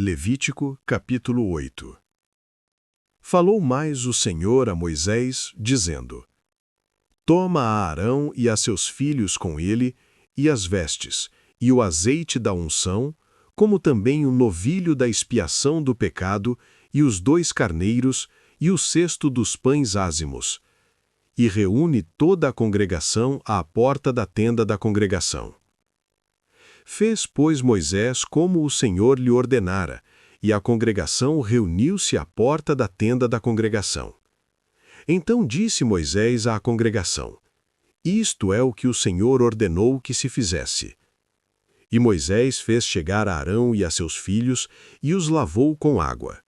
Levítico, capítulo 8. Falou mais o Senhor a Moisés, dizendo: Toma a Arão e a seus filhos com ele, e as vestes, e o azeite da unção, como também o novilho da expiação do pecado, e os 2 carneiros, e o cesto dos pães ázimos, e reúne toda a congregação à porta da tenda da congregação. Fez, pois, Moisés como o Senhor lhe ordenara, e a congregação reuniu-se à porta da tenda da congregação. Então disse Moisés à congregação: Isto é o que o Senhor ordenou que se fizesse. E Moisés fez chegar a Arão e a seus filhos, e os lavou com água.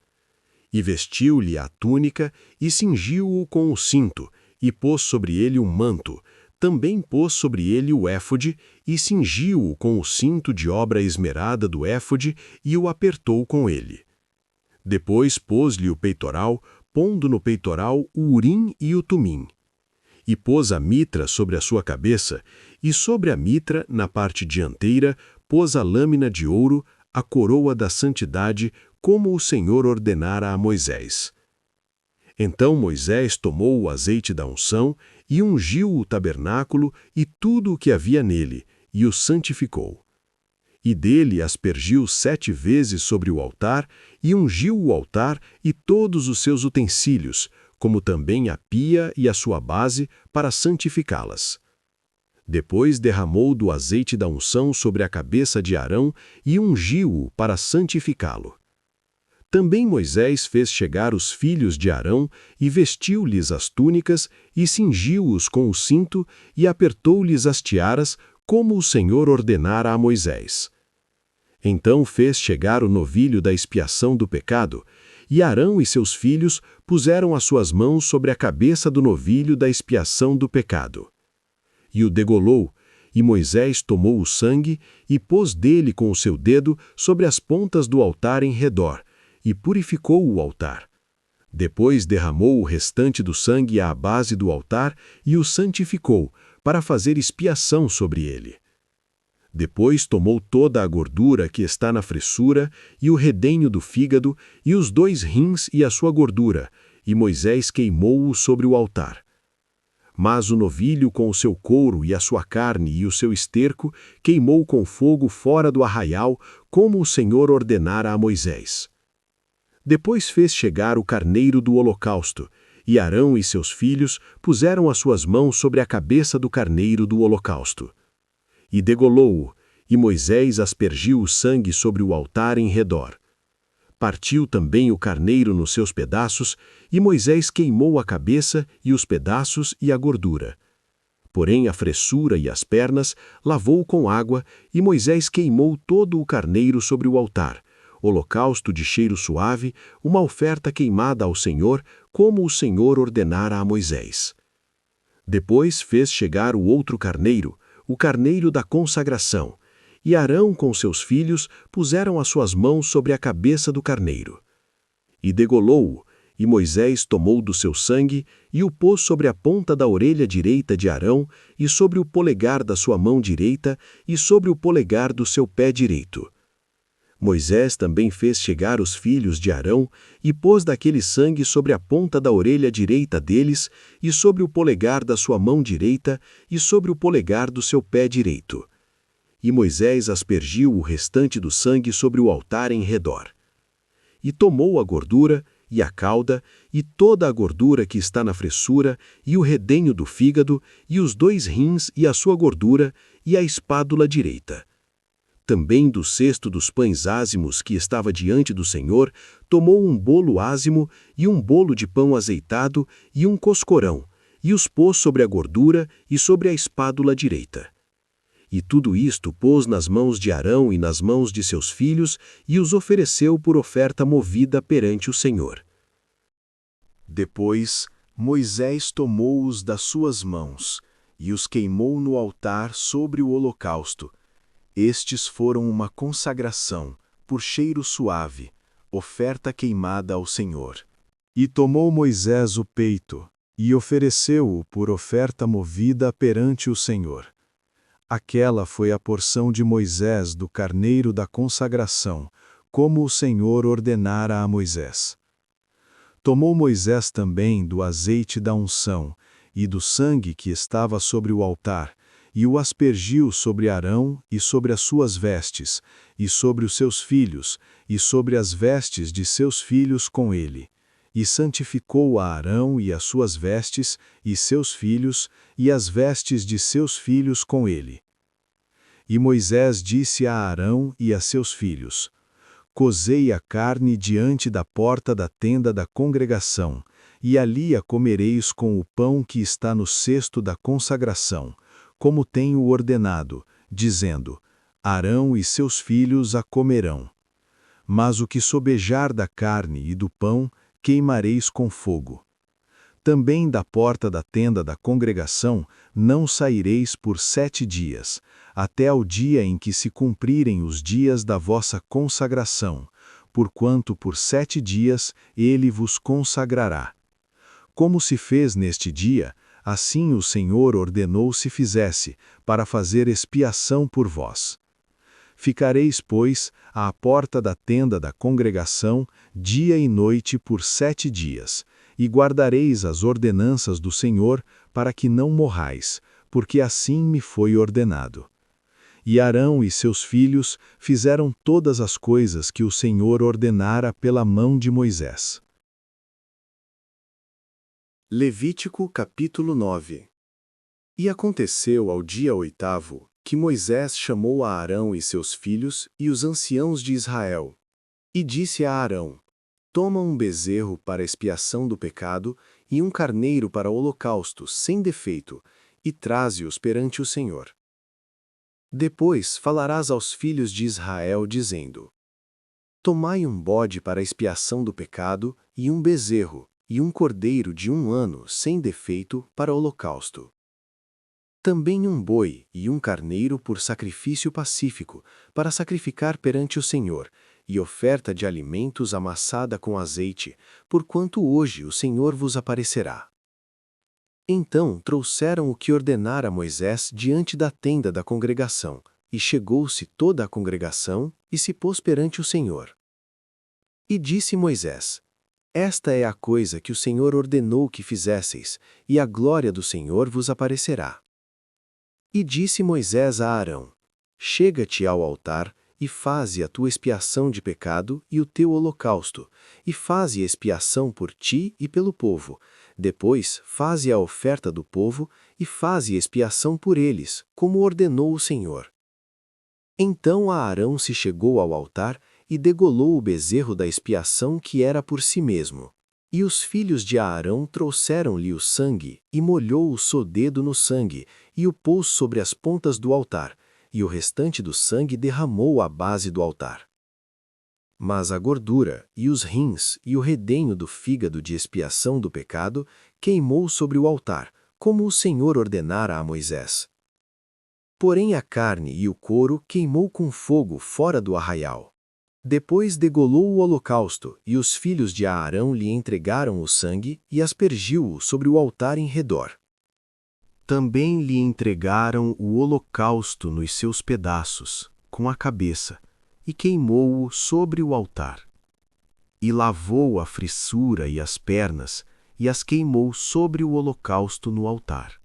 E vestiu-lhe a túnica, e cingiu-o com o cinto, e pôs sobre ele um manto. Também pôs sobre ele o éfode, e cingiu-o com o cinto de obra esmerada do éfode, e o apertou com ele. Depois pôs-lhe o peitoral, pondo no peitoral o urim e o tumim. E pôs a mitra sobre a sua cabeça, e sobre a mitra, na parte dianteira, pôs a lâmina de ouro, a coroa da santidade, como o Senhor ordenara a Moisés. Então Moisés tomou o azeite da unção, e ungiu o tabernáculo e tudo o que havia nele, e o santificou. E dele aspergiu 7 vezes sobre o altar, e ungiu o altar e todos os seus utensílios, como também a pia e a sua base, para santificá-las. Depois derramou do azeite da unção sobre a cabeça de Arão e ungiu-o para santificá-lo. Também Moisés fez chegar os filhos de Arão e vestiu-lhes as túnicas e cingiu-os com o cinto e apertou-lhes as tiaras, como o Senhor ordenara a Moisés. Então fez chegar o novilho da expiação do pecado, e Arão e seus filhos puseram as suas mãos sobre a cabeça do novilho da expiação do pecado. E o degolou, e Moisés tomou o sangue e pôs dele com o seu dedo sobre as pontas do altar em redor, e purificou o altar. Depois derramou o restante do sangue à base do altar e o santificou, para fazer expiação sobre ele. Depois tomou toda a gordura que está na fressura, e o redenho do fígado, e os 2 rins e a sua gordura, e Moisés queimou-o sobre o altar. Mas o novilho com o seu couro e a sua carne e o seu esterco queimou com fogo fora do arraial, como o Senhor ordenara a Moisés. Depois fez chegar o carneiro do holocausto, e Arão e seus filhos puseram as suas mãos sobre a cabeça do carneiro do holocausto. E degolou-o, e Moisés aspergiu o sangue sobre o altar em redor. Partiu também o carneiro nos seus pedaços, e Moisés queimou a cabeça e os pedaços e a gordura. Porém a fressura e as pernas lavou com água, e Moisés queimou todo o carneiro sobre o altar, holocausto de cheiro suave, uma oferta queimada ao Senhor, como o Senhor ordenara a Moisés. Depois fez chegar o outro carneiro, o carneiro da consagração, e Arão com seus filhos puseram as suas mãos sobre a cabeça do carneiro. E degolou-o, e Moisés tomou do seu sangue e o pôs sobre a ponta da orelha direita de Arão, e sobre o polegar da sua mão direita, e sobre o polegar do seu pé direito. Moisés também fez chegar os filhos de Arão e pôs daquele sangue sobre a ponta da orelha direita deles, e sobre o polegar da sua mão direita, e sobre o polegar do seu pé direito. E Moisés aspergiu o restante do sangue sobre o altar em redor. E tomou a gordura, e a cauda, e toda a gordura que está na fressura, e o redenho do fígado, e os 2 rins e a sua gordura, e a espádula direita. Também do cesto dos pães ázimos que estava diante do Senhor, tomou um bolo ázimo e um bolo de pão azeitado e um coscorão, e os pôs sobre a gordura e sobre a espádula direita. E tudo isto pôs nas mãos de Arão e nas mãos de seus filhos, e os ofereceu por oferta movida perante o Senhor. Depois, Moisés tomou-os das suas mãos, e os queimou no altar sobre o holocausto. Estes foram uma consagração, por cheiro suave, oferta queimada ao Senhor. E tomou Moisés o peito, e ofereceu-o por oferta movida perante o Senhor. Aquela foi a porção de Moisés do carneiro da consagração, como o Senhor ordenara a Moisés. Tomou Moisés também do azeite da unção e do sangue que estava sobre o altar, e o aspergiu sobre Arão e sobre as suas vestes, e sobre os seus filhos, e sobre as vestes de seus filhos com ele. E santificou a Arão e as suas vestes, e seus filhos, e as vestes de seus filhos com ele. E Moisés disse a Arão e a seus filhos: Cozei a carne diante da porta da tenda da congregação, e ali a comereis com o pão que está no cesto da consagração, como tenho ordenado, dizendo: Arão e seus filhos a comerão. Mas o que sobejar da carne e do pão, queimareis com fogo. Também da porta da tenda da congregação não saireis por 7 dias, até ao dia em que se cumprirem os dias da vossa consagração, porquanto por 7 dias ele vos consagrará. Como se fez neste dia, assim o Senhor ordenou se fizesse, para fazer expiação por vós. Ficareis, pois, à porta da tenda da congregação, dia e noite por 7 dias, e guardareis as ordenanças do Senhor, para que não morrais, porque assim me foi ordenado. E Arão e seus filhos fizeram todas as coisas que o Senhor ordenara pela mão de Moisés. Levítico capítulo 9. E aconteceu ao dia 8º, que Moisés chamou a Arão e seus filhos e os anciãos de Israel. E disse a Arão: Toma um bezerro para expiação do pecado e um carneiro para holocausto sem defeito, e traze-os perante o Senhor. Depois falarás aos filhos de Israel, dizendo: Tomai um bode para expiação do pecado e um bezerro, e um cordeiro de 1 ano sem defeito para holocausto. Também um boi e um carneiro por sacrifício pacífico, para sacrificar perante o Senhor, e oferta de alimentos amassada com azeite, porquanto hoje o Senhor vos aparecerá. Então trouxeram o que ordenara Moisés diante da tenda da congregação, e chegou-se toda a congregação, e se pôs perante o Senhor. E disse Moisés: Esta é a coisa que o Senhor ordenou que fizesseis, e a glória do Senhor vos aparecerá. E disse Moisés a Arão: Chega-te ao altar, e faze a tua expiação de pecado e o teu holocausto, e faze expiação por ti e pelo povo. Depois faze a oferta do povo, e faze expiação por eles, como ordenou o Senhor. Então Arão se chegou ao altar, e degolou o bezerro da expiação que era por si mesmo. E os filhos de Arão trouxeram-lhe o sangue, e molhou o seu dedo no sangue, e o pôs sobre as pontas do altar, e o restante do sangue derramou à base do altar. Mas a gordura, e os rins, e o redenho do fígado de expiação do pecado, queimou sobre o altar, como o Senhor ordenara a Moisés. Porém a carne e o couro queimou com fogo fora do arraial. Depois degolou o holocausto, e os filhos de Arão lhe entregaram o sangue, e aspergiu-o sobre o altar em redor. Também lhe entregaram o holocausto nos seus pedaços, com a cabeça, e queimou-o sobre o altar. E lavou a frissura e as pernas, e as queimou sobre o holocausto no altar.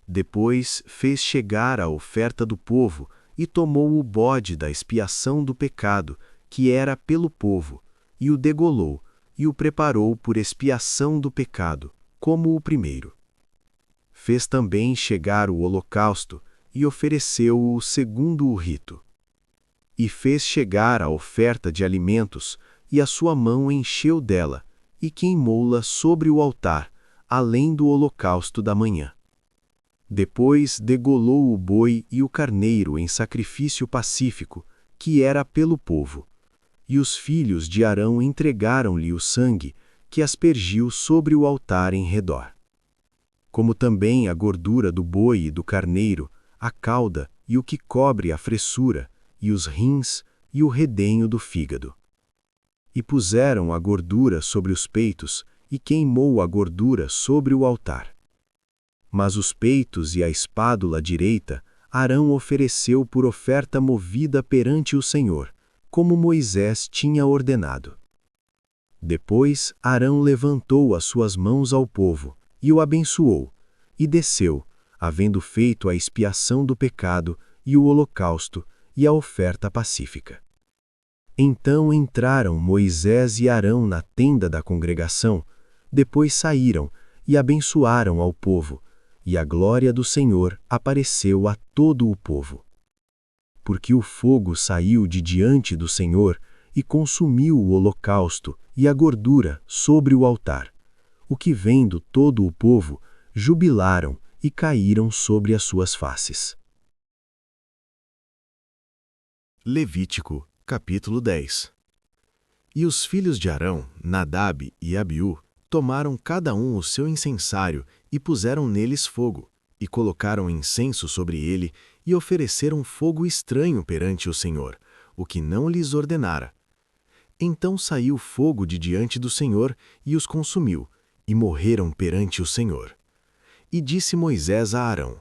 Depois fez chegar a oferta do povo, e tomou o bode da expiação do pecado, que era pelo povo, e o degolou, e o preparou por expiação do pecado, como o primeiro. Fez também chegar o holocausto, e ofereceu-o segundo o rito. E fez chegar a oferta de alimentos, e a sua mão encheu dela, e queimou-la sobre o altar, além do holocausto da manhã. Depois degolou o boi e o carneiro em sacrifício pacífico, que era pelo povo. E os filhos de Arão entregaram-lhe o sangue, que aspergiu sobre o altar em redor. Como também a gordura do boi e do carneiro, a cauda e o que cobre a fressura, e os rins e o redenho do fígado. E puseram a gordura sobre os peitos, e queimou a gordura sobre o altar. Mas os peitos e a espádula direita, Arão ofereceu por oferta movida perante o Senhor, como Moisés tinha ordenado. Depois Arão levantou as suas mãos ao povo, e o abençoou, e desceu, havendo feito a expiação do pecado, e o holocausto, e a oferta pacífica. Então entraram Moisés e Arão na tenda da congregação, depois saíram, e abençoaram ao povo, e a glória do Senhor apareceu a todo o povo. Porque o fogo saiu de diante do Senhor, e consumiu o holocausto e a gordura sobre o altar, o que vendo todo o povo, jubilaram e caíram sobre as suas faces. Levítico, capítulo 10. E os filhos de Arão, Nadab e Abiú, tomaram cada um o seu incensário e puseram neles fogo, e colocaram incenso sobre ele, e ofereceram fogo estranho perante o Senhor, o que não lhes ordenara. Então saiu fogo de diante do Senhor e os consumiu, e morreram perante o Senhor. E disse Moisés a Arão: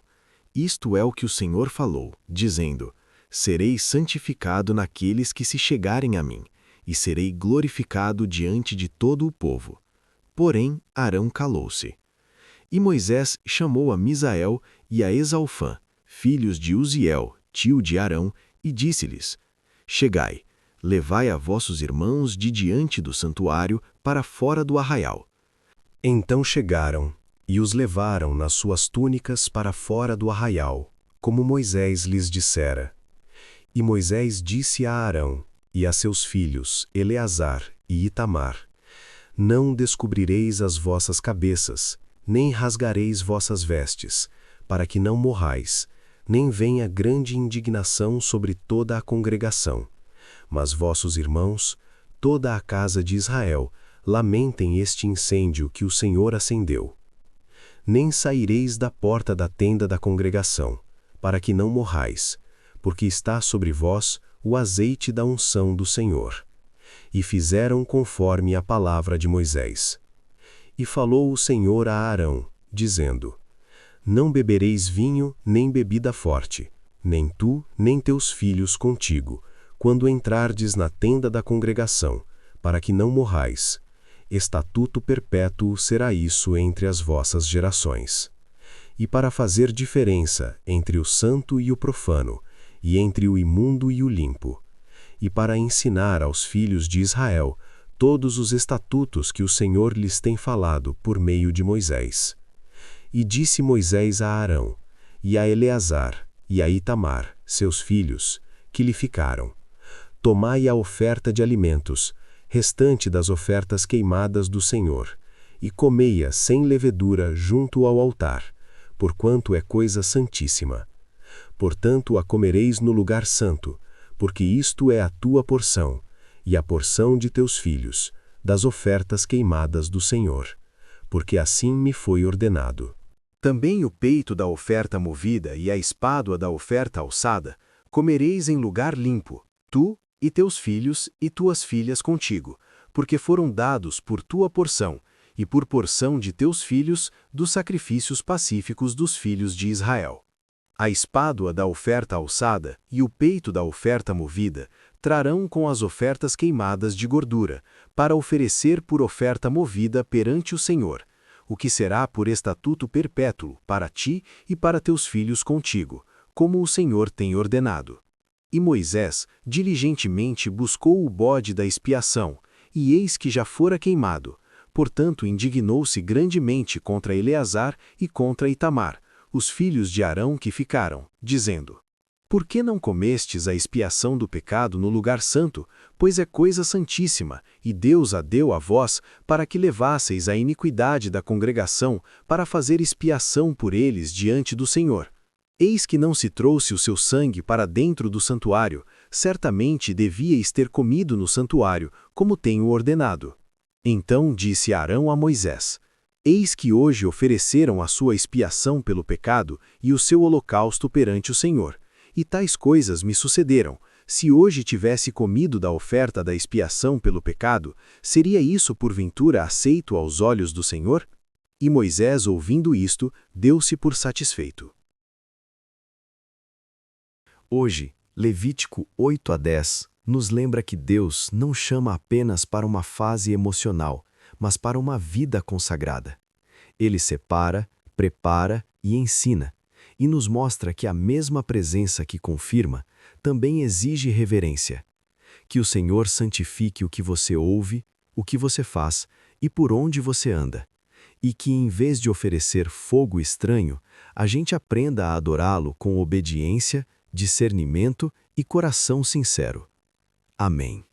Isto é o que o Senhor falou, dizendo: Serei santificado naqueles que se chegarem a mim, e serei glorificado diante de todo o povo. Porém, Arão calou-se. E Moisés chamou a Misael e a Exalfã, filhos de Uziel, tio de Arão, e disse-lhes: Chegai, levai a vossos irmãos de diante do santuário para fora do arraial. Então chegaram, e os levaram nas suas túnicas para fora do arraial, como Moisés lhes dissera. E Moisés disse a Arão, e a seus filhos, Eleazar e Itamar: Não descobrireis as vossas cabeças, nem rasgareis vossas vestes, para que não morrais, nem venha grande indignação sobre toda a congregação. Mas vossos irmãos, toda a casa de Israel, lamentem este incêndio que o Senhor acendeu. Nem saireis da porta da tenda da congregação, para que não morrais, porque está sobre vós o azeite da unção do Senhor. E fizeram conforme a palavra de Moisés. E falou o Senhor a Arão, dizendo: Não bebereis vinho nem bebida forte, nem tu nem teus filhos contigo, quando entrardes na tenda da congregação, para que não morrais. Estatuto perpétuo será isso entre as vossas gerações. E para fazer diferença entre o santo e o profano, e entre o imundo e o limpo, e para ensinar aos filhos de Israel todos os estatutos que o Senhor lhes tem falado por meio de Moisés. E disse Moisés a Arão, e a Eleazar, e a Itamar, seus filhos, que lhe ficaram: Tomai a oferta de alimentos, restante das ofertas queimadas do Senhor, e comei-a sem levedura junto ao altar, porquanto é coisa santíssima. Portanto a comereis no lugar santo, porque isto é a tua porção, e a porção de teus filhos, das ofertas queimadas do Senhor, porque assim me foi ordenado. Também o peito da oferta movida e a espádua da oferta alçada comereis em lugar limpo, tu e teus filhos e tuas filhas contigo, porque foram dados por tua porção, e por porção de teus filhos, dos sacrifícios pacíficos dos filhos de Israel. A espádua da oferta alçada e o peito da oferta movida trarão com as ofertas queimadas de gordura, para oferecer por oferta movida perante o Senhor, o que será por estatuto perpétuo para ti e para teus filhos contigo, como o Senhor tem ordenado. E Moisés diligentemente buscou o bode da expiação, e eis que já fora queimado. Portanto indignou-se grandemente contra Eleazar e contra Itamar, os filhos de Arão que ficaram, dizendo: Por que não comestes a expiação do pecado no lugar santo, pois é coisa santíssima, e Deus a deu a vós, para que levasseis a iniquidade da congregação, para fazer expiação por eles diante do Senhor? Eis que não se trouxe o seu sangue para dentro do santuário, certamente devíeis ter comido no santuário, como tenho ordenado. Então disse Arão a Moisés: Eis que hoje ofereceram a sua expiação pelo pecado e o seu holocausto perante o Senhor. E tais coisas me sucederam. Se hoje tivesse comido da oferta da expiação pelo pecado, seria isso porventura aceito aos olhos do Senhor? E Moisés, ouvindo isto, deu-se por satisfeito. Hoje, Levítico 8 a 10, nos lembra que Deus não chama apenas para uma fase emocional, mas para uma vida consagrada. Ele separa, prepara e ensina, e nos mostra que a mesma presença que confirma também exige reverência. Que o Senhor santifique o que você ouve, o que você faz e por onde você anda, e que, em vez de oferecer fogo estranho, a gente aprenda a adorá-lo com obediência, discernimento e coração sincero. Amém.